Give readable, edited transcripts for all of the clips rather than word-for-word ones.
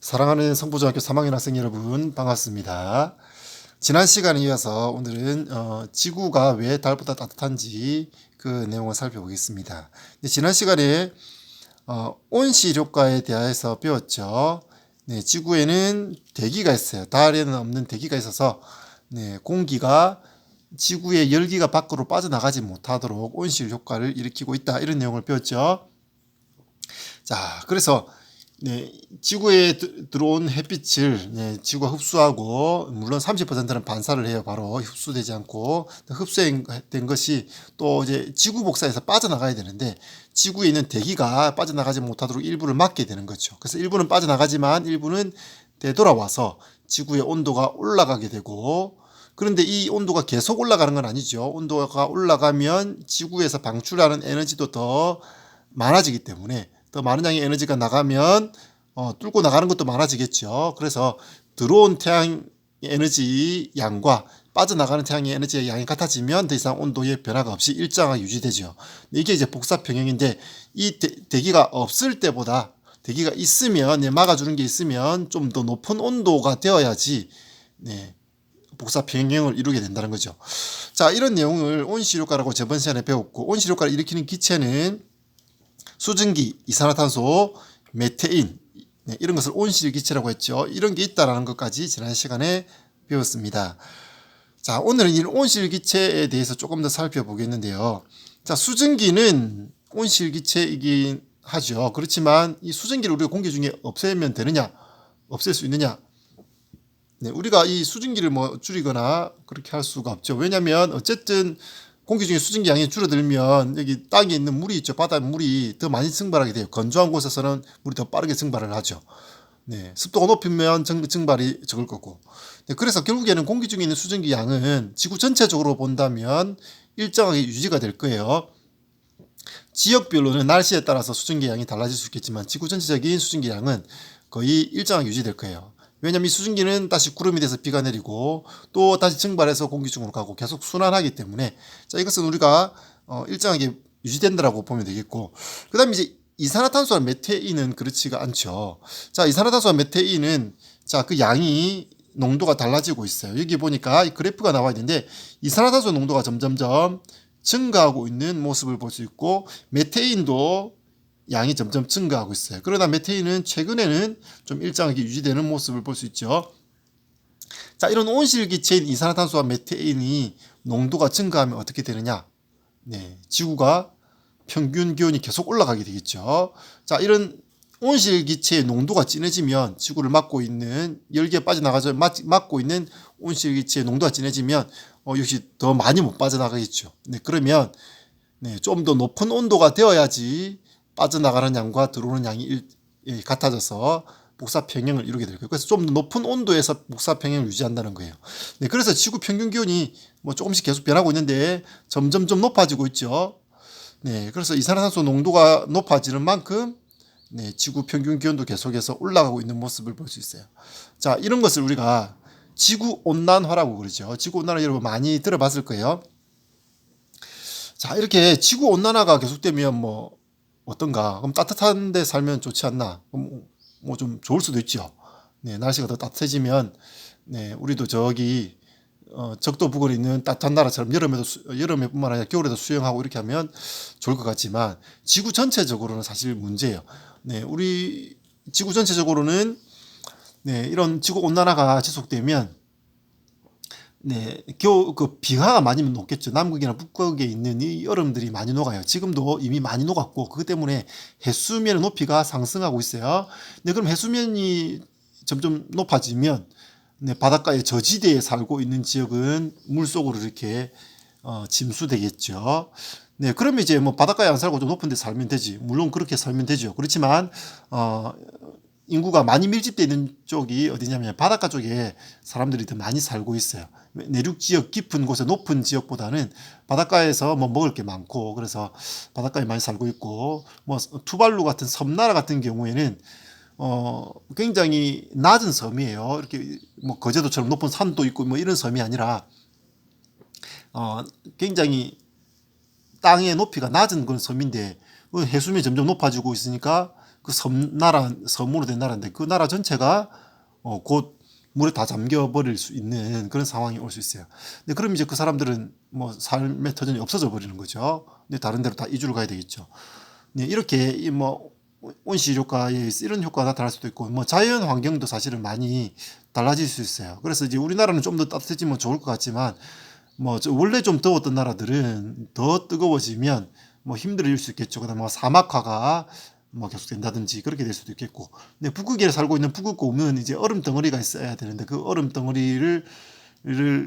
사랑하는 성부중학교 3학년 학생 여러분 반갑습니다. 지난 시간에 이어서 오늘은 지구가 왜 달보다 따뜻한지 그 내용을 살펴보겠습니다. 지난 시간에 온실 효과에 대해서 배웠죠. 네, 지구에는 대기가 있어요. 달에는 없는 대기가 있어서 공기가 지구의 열기가 밖으로 빠져나가지 못하도록 온실 효과를 일으키고 있다. 이런 내용을 배웠죠. 자, 그래서 지구에 들어온 햇빛을 지구가 흡수하고, 물론 30%는 반사를 해요. 바로 흡수되지 않고 흡수된 것이 또 이제 지구 복사에서 빠져나가야 되는데, 지구에 있는 대기가 빠져나가지 못하도록 일부를 막게 되는 거죠. 그래서 일부는 빠져나가지만 일부는 되돌아와서 지구의 온도가 올라가게 되고, 그런데 이 온도가 계속 올라가는 건 아니죠. 온도가 올라가면 지구에서 방출하는 에너지도 더 많아지기 때문에, 더 많은 양의 에너지가 나가면 뚫고 나가는 것도 많아지겠죠. 그래서 들어온 태양 에너지 양과 빠져나가는 태양의 에너지의 양이 같아지면 더 이상 온도의 변화가 없이 일정하게 유지되죠. 이게 이제 복사 평형인데, 이 대기가 없을 때보다 대기가 있으면, 막아주는 게 있으면 좀 더 높은 온도가 되어야지 복사 평형을 이루게 된다는 거죠. 자, 이런 내용을 온실효과라고 저번 시간에 배웠고, 온실효과를 일으키는 기체는 수증기, 이산화탄소, 메테인, 이런 것을 온실기체라고 했죠. 이런 게 있다는 것까지 지난 시간에 배웠습니다. 자, 오늘은 이 온실기체에 대해서 조금 더 살펴보겠는데요. 자, 수증기는 온실기체이긴 하죠. 그렇지만 이 수증기를 우리가 공기 중에 없애면 되느냐, 없앨 수 있느냐? 우리가 이 수증기를 줄이거나 그렇게 할 수가 없죠. 왜냐하면 어쨌든 공기 중에 수증기 양이 줄어들면 여기 땅에 있는 물이 있죠. 바다에 물이 더 많이 증발하게 돼요. 건조한 곳에서는 물이 더 빠르게 증발을 하죠. 습도가 높으면 증발이 적을 거고. 그래서 결국에는 공기 중에 있는 수증기 양은 지구 전체적으로 본다면 일정하게 유지가 될 거예요. 지역별로는 날씨에 따라서 수증기 양이 달라질 수 있겠지만 지구 전체적인 수증기 양은 거의 일정하게 유지될 거예요. 왜냐하면 이 수증기는 다시 구름이 돼서 비가 내리고 또 다시 증발해서 공기 중으로 가고 계속 순환하기 때문에, 자, 이것은 우리가 일정하게 유지된다라고 보면 되겠고, 그 다음에 이제 이산화탄소와 메테인은 그렇지가 않죠. 자, 이산화탄소와 메테인은 자, 그 양이 농도가 달라지고 있어요. 여기 보니까 이 그래프가 나와 있는데 이산화탄소 농도가 점점점 증가하고 있는 모습을 볼 수 있고, 메테인도 양이 점점 증가하고 있어요. 그러나 메테인은 최근에는 좀 일정하게 유지되는 모습을 볼 수 있죠. 자, 이런 온실기체인 이산화탄소와 메테인이 농도가 증가하면 어떻게 되느냐? 지구가 평균 기온이 계속 올라가게 되겠죠. 자, 이런 온실기체의 농도가 진해지면 지구를 막고 있는, 열기가 빠져나가죠. 막고 있는 온실기체의 농도가 진해지면 역시 더 많이 못 빠져나가겠죠. 그러면 좀 더 높은 온도가 되어야지 빠져나가는 양과 들어오는 양이 같아져서 복사 평형을 이루게 될 거예요. 그래서 좀 더 높은 온도에서 복사 평형을 유지한다는 거예요. 그래서 지구 평균 기온이 조금씩 계속 변하고 있는데 점점 좀 높아지고 있죠. 그래서 이산화탄소 농도가 높아지는 만큼 지구 평균 기온도 계속해서 올라가고 있는 모습을 볼 수 있어요. 자, 이런 것을 우리가 지구 온난화라고 그러죠. 지구 온난화 여러분 많이 들어봤을 거예요. 자, 이렇게 지구 온난화가 계속되면 어떤가? 그럼 따뜻한 데 살면 좋지 않나? 좀 좋을 수도 있죠. 날씨가 더 따뜻해지면, 우리도 저기, 적도 부근에 있는 따뜻한 나라처럼 여름에뿐만 아니라 겨울에도 수영하고 이렇게 하면 좋을 것 같지만, 지구 전체적으로는 사실 문제예요. 우리 지구 전체적으로는, 이런 지구 온난화가 지속되면, 비가 많이 녹겠죠. 남극이나 북극에 있는 이 얼음들이 많이 녹아요. 지금도 이미 많이 녹았고, 그것 때문에 해수면의 높이가 상승하고 있어요. 그럼 해수면이 점점 높아지면, 바닷가의 저지대에 살고 있는 지역은 물속으로 이렇게, 침수되겠죠. 그러면 이제 바닷가에 안 살고 좀 높은 데 살면 되지. 물론 그렇게 살면 되죠. 그렇지만, 인구가 많이 밀집되어 있는 쪽이 어디냐면 바닷가 쪽에 사람들이 더 많이 살고 있어요. 내륙 지역 깊은 곳에 높은 지역보다는 바닷가에서 먹을 게 많고, 그래서 바닷가에 많이 살고 있고, 투발루 같은 섬나라 같은 경우에는 굉장히 낮은 섬이에요. 이렇게 거제도처럼 높은 산도 있고 이런 섬이 아니라 굉장히 땅의 높이가 낮은 그런 섬인데 해수면이 점점 높아지고 있으니까 그 섬으로 된 나라인데 그 나라 전체가 곧 물에 다 잠겨버릴 수 있는 그런 상황이 올 수 있어요. 근데 그럼 이제 그 사람들은 뭐 삶의 터전이 없어져 버리는 거죠. 근데 다른 데로 다 이주를 가야 되겠죠. 네, 이렇게 뭐 온실 효과에 이런 효과가 나타날 수도 있고 뭐 자연 환경도 사실은 많이 달라질 수 있어요. 그래서 이제 우리나라는 좀 더 따뜻해지면 좋을 것 같지만 뭐 원래 좀 더웠던 나라들은 더 뜨거워지면 뭐 힘들어질 수 있겠죠. 그다음에 뭐 사막화가 뭐 계속된다든지 그렇게 될 수도 있겠고. 근데 북극에 살고 있는 북극곰은 이제 얼음 덩어리가 있어야 되는데 그 얼음 덩어리를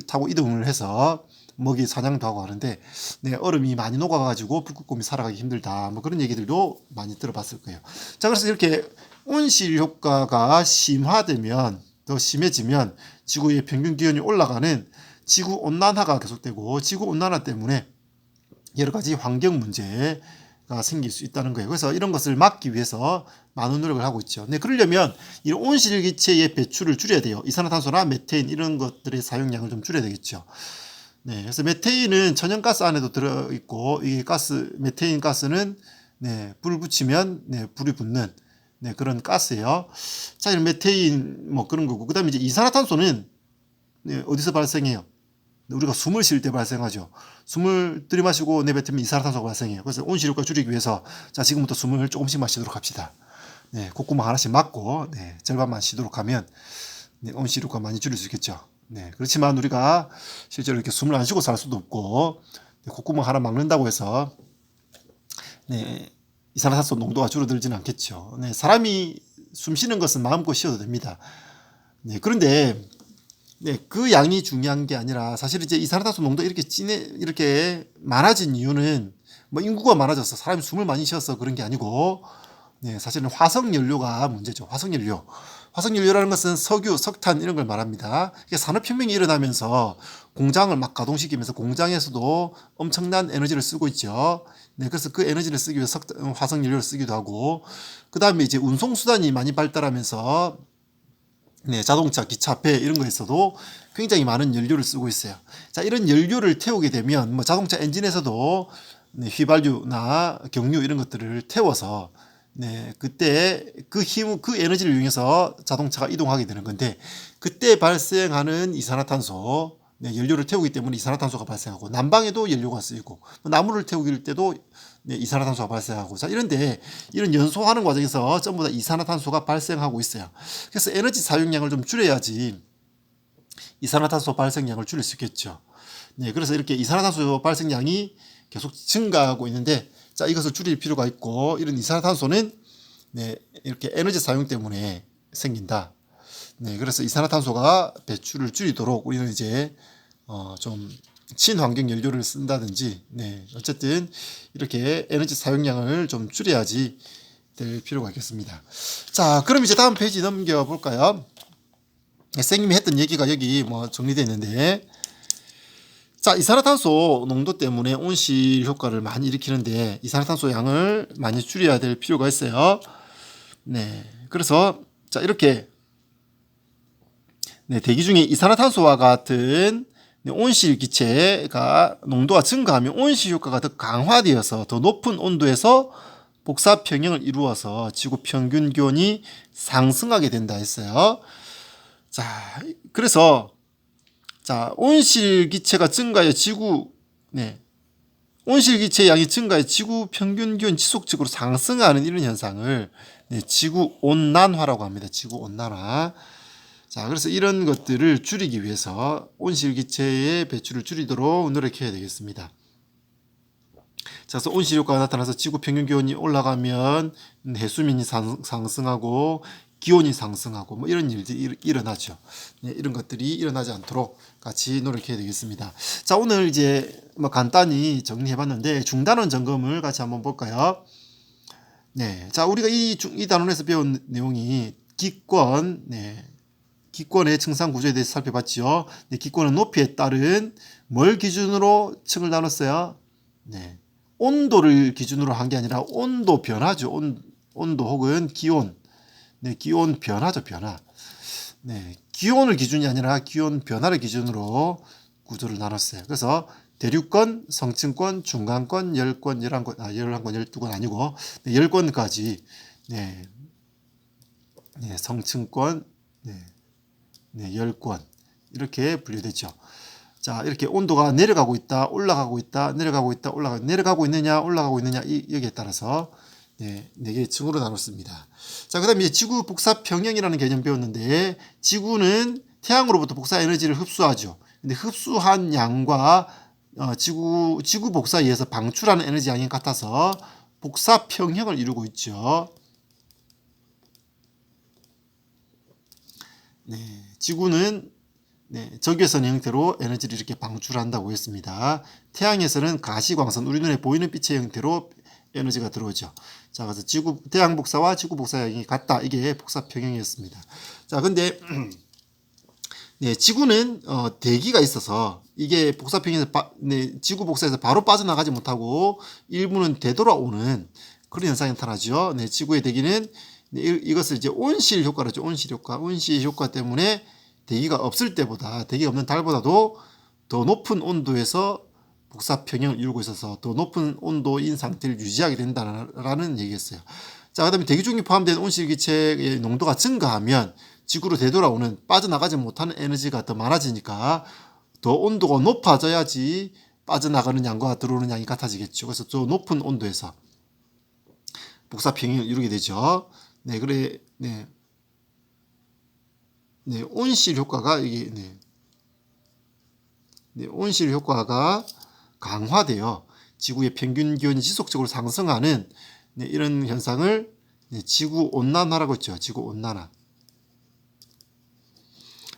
타고 이동을 해서 먹이 사냥도 하고 하는데 네, 얼음이 많이 녹아가지고 북극곰이 살아가기 힘들다. 뭐 그런 얘기들도 많이 들어봤을 거예요. 자, 그래서 이렇게 온실 효과가 심화되면 더 심해지면 지구의 평균 기온이 올라가는 지구 온난화가 계속되고 지구 온난화 때문에 여러 가지 환경 문제가 생길 수 있다는 거예요. 그래서 이런 것을 막기 위해서 많은 노력을 하고 있죠. 네, 그러려면 이 온실기체의 배출을 줄여야 돼요. 이산화탄소나 메테인 이런 것들의 사용량을 좀 줄여야 되겠죠. 네, 그래서 메테인은 천연가스 안에도 들어있고 이 메테인 가스는 네, 불 붙이면 네, 불이 붙는 네, 그런 가스예요. 자, 이런 메테인 뭐 그런 거고 그다음에 이제 이산화탄소는 네, 어디서 발생해요? 우리가 숨을 쉴 때 발생하죠. 숨을 들이마시고 내뱉으면 이산화탄소가 발생해요. 그래서 온실효과 줄이기 위해서 자 지금부터 숨을 조금씩 마시도록 합시다. 네, 콧구멍 하나씩 막고 네, 절반만 쉬도록 하면 네, 온실효과 많이 줄일 수 있겠죠. 네, 그렇지만 우리가 실제로 이렇게 숨을 안 쉬고 살 수도 없고 네, 콧구멍 하나 막는다고 해서 네, 이산화탄소 농도가 줄어들지는 않겠죠. 네, 사람이 숨 쉬는 것은 마음껏 쉬어도 됩니다. 네, 그런데 네, 그 양이 중요한 게 아니라 사실 이제 이산화탄소 농도 이렇게 많아진 이유는 뭐 인구가 많아져서 사람이 숨을 많이 쉬어서 그런 게 아니고 네, 사실은 화석 연료가 문제죠. 화석 연료. 화석 연료라는 것은 석유, 석탄 이런 걸 말합니다. 이게 산업혁명이 일어나면서 공장을 막 가동시키면서 공장에서도 엄청난 에너지를 쓰고 있죠. 네, 그래서 그 에너지를 쓰기 위해서 화석 연료를 쓰기도 하고 그 다음에 이제 운송수단이 많이 발달하면서 네, 자동차, 기차, 배 이런 거에서도 굉장히 많은 연료를 쓰고 있어요. 자, 이런 연료를 태우게 되면 뭐 자동차 엔진에서도 네, 휘발유나 경유 이런 것들을 태워서 네, 그때 그 에너지를 이용해서 자동차가 이동하게 되는 건데 그때 발생하는 이산화탄소 네, 연료를 태우기 때문에 이산화탄소가 발생하고 난방에도 연료가 쓰이고 나무를 태우길 때도 네, 이산화탄소가 발생하고 자 이런데 이런 연소하는 과정에서 전부 다 이산화탄소가 발생하고 있어요. 그래서 에너지 사용량을 좀 줄여야지 이산화탄소 발생량을 줄일 수 있겠죠. 네, 그래서 이렇게 이산화탄소 발생량이 계속 증가하고 있는데 자 이것을 줄일 필요가 있고 이런 이산화탄소는 네, 이렇게 에너지 사용 때문에 생긴다. 네, 그래서 이산화탄소가 배출을 줄이도록 우리는 이제 좀 친환경 연료를 쓴다든지 네, 어쨌든 이렇게 에너지 사용량을 좀 줄여야지 될 필요가 있겠습니다. 자, 그럼 이제 다음 페이지 넘겨 볼까요? 선생님이 했던 얘기가 여기 뭐 정리되어 있는데 자, 이산화탄소 농도 때문에 온실 효과를 많이 일으키는데 이산화탄소 양을 많이 줄여야 될 필요가 있어요. 네, 그래서 자 이렇게 네, 대기 중에 이산화탄소와 같은 온실 기체가 농도가 증가하면 온실 효과가 더 강화되어서 더 높은 온도에서 복사 평형을 이루어서 지구 평균 기온이 상승하게 된다 했어요. 자, 그래서 자, 온실 기체가 증가해 온실 기체 양이 증가해 지구 평균 기온 지속적으로 상승하는 이런 현상을 네, 지구 온난화라고 합니다. 지구 온난화. 자, 그래서 이런 것들을 줄이기 위해서 온실기체의 배출을 줄이도록 노력해야 되겠습니다. 자, 그래서 온실 효과가 나타나서 지구 평균 기온이 올라가면 해수면이 상승하고 기온이 상승하고 뭐 이런 일들이 일어나죠. 네, 이런 것들이 일어나지 않도록 같이 노력해야 되겠습니다. 자, 오늘 이제 뭐 간단히 정리해 봤는데 중단원 점검을 같이 한번 볼까요? 네. 자, 우리가 이 단원에서 배운 내용이 기권, 네. 기권의 층상 구조에 대해서 살펴봤죠. 네, 기권은 높이에 따른 뭘 기준으로 층을 나눴어요? 네. 온도를 기준으로 한 게 아니라 온도 변화죠. 온도 혹은 기온. 네, 기온 변화죠, 변화. 네, 기온을 기준이 아니라 기온 변화를 기준으로 구조를 나눴어요. 그래서 대륙권, 성층권, 중간권, 열권, 11권, 12권 아니고 네, 10권까지 네, 네, 성층권, 네, 네, 열권 이렇게 분류되죠. 자, 이렇게 온도가 내려가고 있다, 올라가고 있다, 내려가고 있다, 내려가고 있느냐, 올라가고 있느냐 여기에 따라서 네, 4개의 층으로 나눴습니다. 자, 그다음에 지구 복사 평형이라는 개념 배웠는데 지구는 태양으로부터 복사 에너지를 흡수하죠. 근데 흡수한 양과 지구 복사에 의해서 방출하는 에너지 양이 같아서 복사 평형을 이루고 있죠. 네, 지구는 네, 적외선 형태로 에너지를 이렇게 방출한다고 했습니다. 태양에서는 가시광선, 우리 눈에 보이는 빛의 형태로 에너지가 들어오죠. 자, 그래서 태양 복사와 지구 복사형이 같다. 이게 복사 평형이었습니다. 자, 근데 네, 지구는 대기가 있어서 이게 복사평에서 네, 지구 복사에서 바로 빠져나가지 못하고 일부는 되돌아오는 그런 현상이 나타나죠. 네, 지구의 대기는 네, 이것을 이제 온실 효과로죠. 온실 효과 때문에 대기가 없을 때보다 대기가 없는 달보다도 더 높은 온도에서 복사 평형을 이루고 있어서 더 높은 온도인 상태를 유지하게 된다는 얘기였어요. 자, 그다음에 대기 중에 포함된 온실기체의 농도가 증가하면 지구로 되돌아오는 빠져나가지 못하는 에너지가 더 많아지니까 더 온도가 높아져야지 빠져나가는 양과 들어오는 양이 같아지겠죠. 그래서 더 높은 온도에서 복사 평형을 이루게 되죠. 네, 그래, 네, 네, 온실 효과가 이게 네, 온실 효과가 강화되어 지구의 평균 기온이 지속적으로 상승하는 네, 이런 현상을 네, 지구 온난화라고 했죠. 지구 온난화.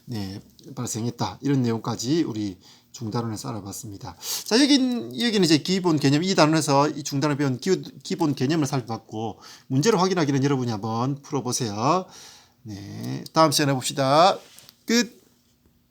네, 발생했다. 이런 내용까지 우리 중단원에서 알아봤습니다. 자, 여기는 이제 기본 개념, 이 단원에서 이 중단을 배운 기본 개념을 살펴봤고, 문제를 확인하기는 여러분이 한번 풀어보세요. 네, 다음 시간에 봅시다. 끝.